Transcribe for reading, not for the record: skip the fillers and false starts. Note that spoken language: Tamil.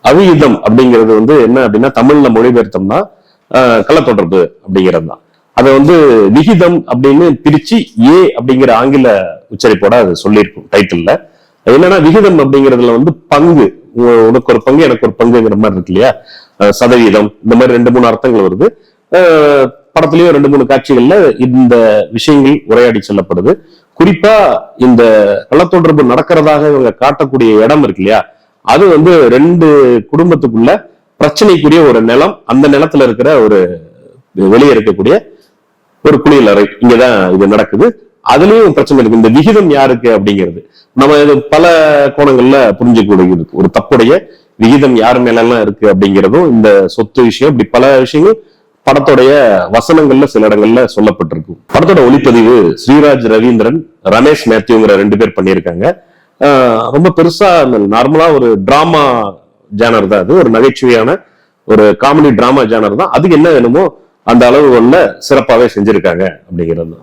அவிகிதம் அப்படிங்கிறது வந்து என்ன அப்படின்னா தமிழ்ல மொழிபெயர்த்தோம்னா கள்ளத்தொடர்பு அப்படிங்கிறது தான். அதை வந்து விகிதம் அப்படின்னு பிரிச்சு ஏ அப்படிங்கிற ஆங்கில உச்சரிப்போட அது சொல்லியிருக்கும் டைட்டில்ல. என்னன்னா விகிதம் அப்படிங்கிறதுல வந்து பங்கு, உனக்கு ஒரு பங்கு எனக்கு ஒரு பங்குங்கிற மாதிரி இருக்கு இல்லையா, சதவீதம், இந்த மாதிரி 2-3 அர்த்தங்கள் வருது. படத்துலயும் 2-3 காட்சிகள்ல இந்த விஷயங்கள் உரையாடி செல்லப்படுது. குறிப்பா இந்த கள்ளத்தொடர்பு நடக்கிறதாக இவங்க காட்டக்கூடிய இடம் இருக்கு இல்லையா, அது வந்து 2 குடும்பத்துக்குள்ள பிரச்சனைக்குரிய ஒரு நிலம். அந்த நிலத்துல இருக்கிற ஒரு வெளியே இருக்கக்கூடிய ஒரு குளியல் அறை, இங்கதான் இது நடக்குது. அதுலயும் பிரச்சனை இருக்கு. இந்த விகிதம் யாருக்கு அப்படிங்கிறது நம்ம இது பல கோணங்கள்ல புரிஞ்சுக்கூடிய ஒரு தப்புடைய விகிதம் யாரு மேல எல்லாம் இருக்கு அப்படிங்கிறதும், இந்த சொத்து விஷயம், இப்படி பல விஷயங்கள் படத்துடைய வசனங்கள்ல சில இடங்கள்ல சொல்லப்பட்டிருக்கு. படத்தோட ஒளிப்பதிவு ஸ்ரீராஜ் ரவீந்திரன், ரமேஷ் மேத்யூங்கிற 2 பேர் பண்ணியிருக்காங்க. ரொம்ப பெருசா நார்மலா ஒரு டிராமா ஜானர் தான், அது ஒரு நகைச்சுவையான ஒரு காமெடி டிராமா ஜானர் தான். அதுக்கு என்ன வேணுமோ அந்த அளவுகள்ல சிறப்பாவே செஞ்சிருக்காங்க அப்படிங்கிறது தான்.